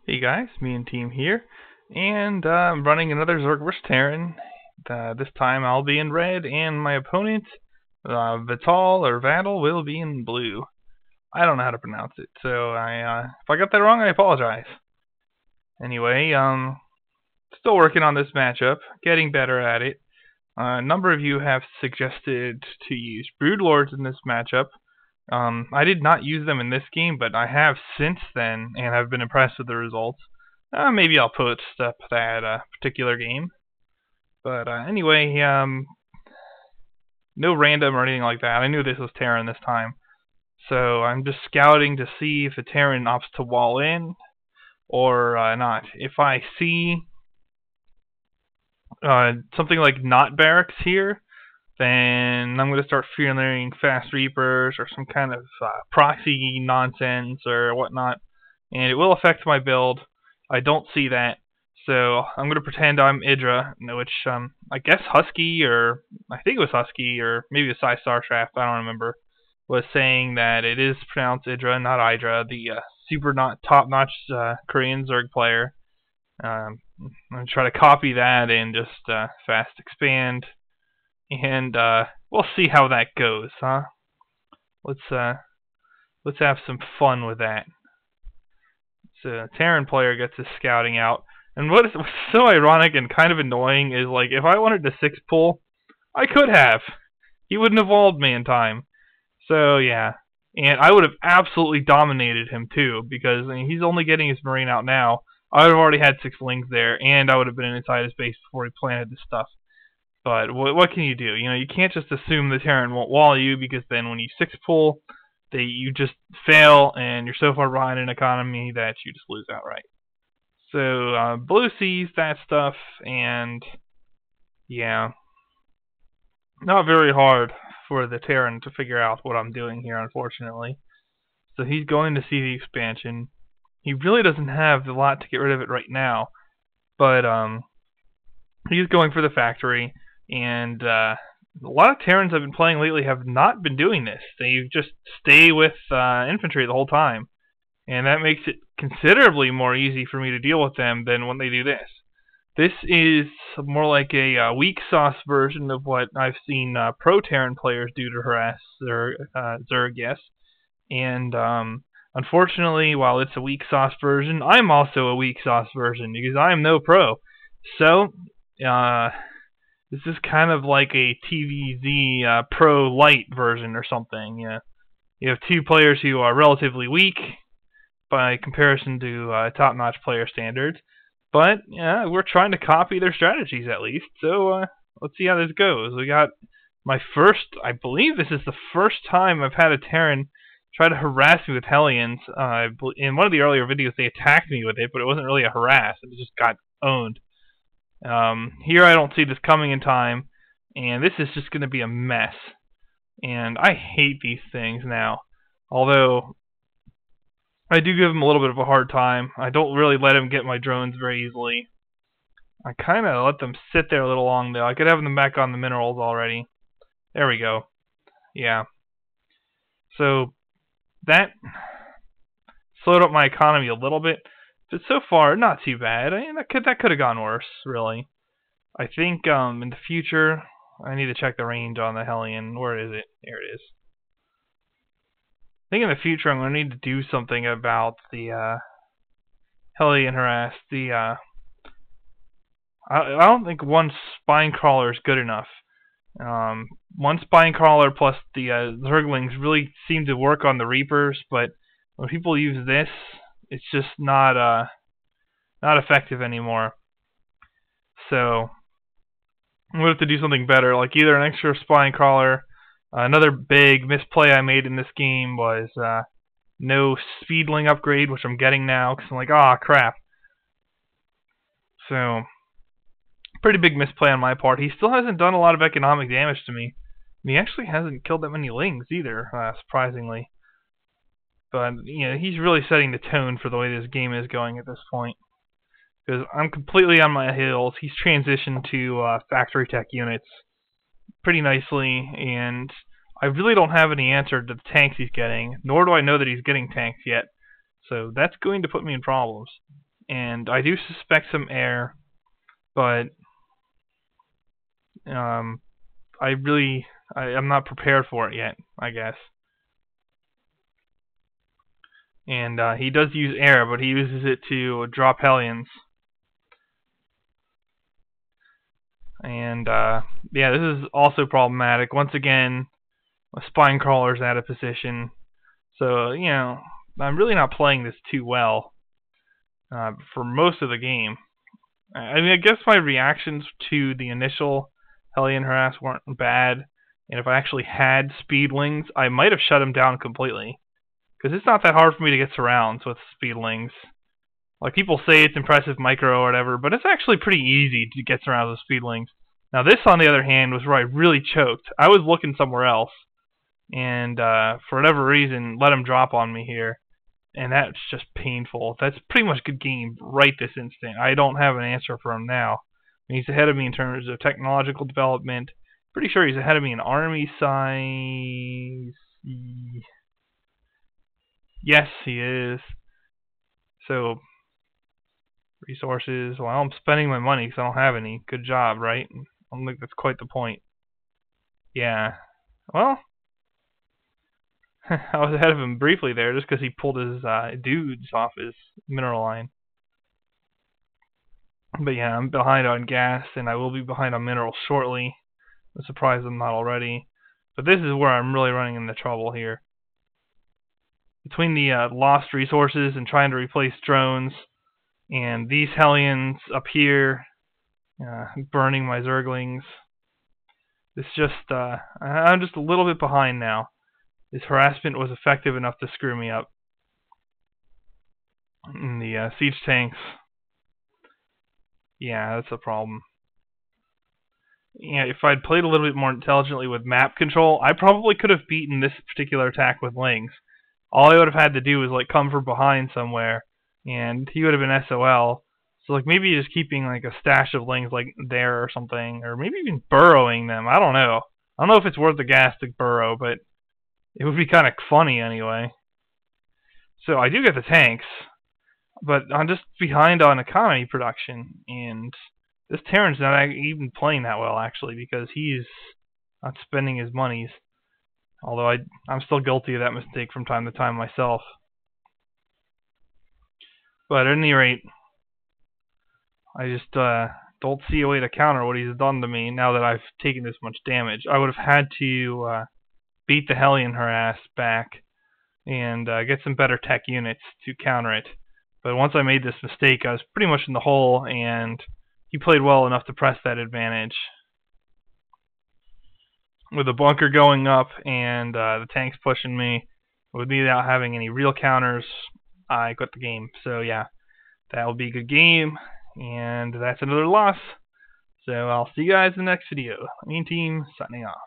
Hey guys, me and team here, and I'm running another Zerg vs Terran. This time I'll be in red, and my opponent, Vital or Vadal, will be in blue. I don't know how to pronounce it, so if I got that wrong, I apologize. Anyway, still working on this matchup, getting better at it. A number of you have suggested to use Broodlords in this matchup. I did not use them in this game, but I have since then, and have been impressed with the results. Maybe I'll post up that particular game. But anyway, no random or anything like that. I knew this was Terran this time. So I'm just scouting to see if the Terran opts to wall in or not. If I see something like not barracks here, then I'm going to start feeling fast reapers or some kind of proxy nonsense or whatnot, and it will affect my build. I don't see that, so I'm going to pretend I'm Idra, which I guess Husky, or I think it was Husky, or maybe it was Starcraft, I don't remember, was saying that it is pronounced Idra, not Idra, the super top-notch Korean Zerg player. I'm going to try to copy that and just fast expand. And we'll see how that goes, huh? Let's have some fun with that. So a Terran player gets his scouting out, and what's so ironic and kind of annoying is, like, if I wanted to 6-pull, I could have. He wouldn't have walled me in time. So yeah, and I would have absolutely dominated him too, because he's only getting his Marine out now. I would have already had 6 lings there, and I would have been inside his base before he planted this stuff. But what can you do? You know, you can't just assume the Terran won't wall you, because then when you 6-pull, you just fail, and you're so far behind in economy that you just lose outright. So blue sees that stuff, and yeah, not very hard for the Terran to figure out what I'm doing here, unfortunately. So he's going to see the expansion. He really doesn't have a lot to get rid of it right now, but he's going for the factory. And a lot of Terrans I've been playing lately have not been doing this. They just stay with infantry the whole time. And that makes it considerably more easy for me to deal with them than when they do this. This is more like a weak sauce version of what I've seen pro Terran players do to harass Zerg, yes. And unfortunately, while it's a weak sauce version, I'm also a weak sauce version because I'm no pro. So, this is kind of like a TVZ Pro Light version or something. You have 2 players who are relatively weak by comparison to top-notch player standards, but yeah, we're trying to copy their strategies at least. So let's see how this goes. We got my first, I believe this is the first time I've had a Terran try to harass me with Hellions. In one of the earlier videos, they attacked me with it, but it wasn't really a harass. It just got owned. Here I don't see this coming in time, and this is just going to be a mess. And I hate these things now. Although, I do give them a little bit of a hard time. I don't really let them get my drones very easily. I kind of let them sit there a little long, though. I could have them back on the minerals already. There we go. Yeah. So, that slowed up my economy a little bit. But so far, not too bad. I mean, that could have gone worse, really. I think in the future, I need to check the range on the Hellion. Where is it? There it is. I think in the future I'm going to need to do something about the Hellion harass. I don't think one spine crawler is good enough. One spine crawler plus the Zerglings really seem to work on the Reapers, but when people use this, it's just not effective anymore. So I'm going to have to do something better, like either an extra spine crawler. Another big misplay I made in this game was no speedling upgrade, which I'm getting now, because I'm like, ah, crap. So, pretty big misplay on my part. He still hasn't done a lot of economic damage to me. And he actually hasn't killed that many lings either, surprisingly. But, you know, he's really setting the tone for the way this game is going at this point. Because I'm completely on my heels. He's transitioned to factory tech units pretty nicely, and I really don't have any answer to the tanks he's getting, nor do I know that he's getting tanks yet. So that's going to put me in problems. and I do suspect some air, but I'm not prepared for it yet, I guess. And he does use air, but he uses it to drop Hellions. And yeah, this is also problematic. Once again, a spine crawler's out of position. So, I'm really not playing this too well for most of the game. I mean, I guess my reactions to the initial Hellion harass weren't bad, and if I actually had speedlings, I might have shut him down completely. Because it's not that hard for me to get surrounds with speedlings. Like, people say it's impressive micro or whatever, but it's actually pretty easy to get surrounded with speedlings. Now, this, on the other hand, was where I really choked. I was looking somewhere else, and for whatever reason, let him drop on me here. And that's just painful. That's pretty much good game right this instant. I don't have an answer for him now. He's ahead of me in terms of technological development. Pretty sure he's ahead of me in army size. Yes, he is. So, resources. Well, I'm spending my money because I don't have any. Good job, right? I don't think that's quite the point. Yeah. Well, I was ahead of him briefly there just because he pulled his dudes off his mineral line. But yeah, I'm behind on gas, and I will be behind on minerals shortly. I'm surprised I'm not already. But this is where I'm really running into trouble here. Between the lost resources and trying to replace drones, and these Hellions up here, burning my Zerglings, it's just, I'm just a little bit behind now. This harassment was effective enough to screw me up. And the siege tanks, yeah, that's a problem. Yeah, if I'd played a little bit more intelligently with map control, I probably could have beaten this particular attack with Lings. All I would have had to do was like come from behind somewhere, and he would have been SOL. So like maybe just keeping like a stash of Lings like there or something, or maybe even burrowing them. I don't know. I don't know if it's worth the gas to burrow, but it would be kind of funny anyway. So I do get the tanks, but I'm just behind on economy production, and this Terran's not even playing that well, actually, because he's not spending his monies. Although I'm still guilty of that mistake from time to time myself. But at any rate, I just don't see a way to counter what he's done to me now that I've taken this much damage. I would have had to beat the Hellion harass back and get some better tech units to counter it. But once I made this mistake, I was pretty much in the hole, and he played well enough to press that advantage. With the bunker going up and the tanks pushing me, with me without having any real counters, I quit the game. So yeah, that will be a good game, and that's another loss. So I'll see you guys in the next video. Mean Team, signing off.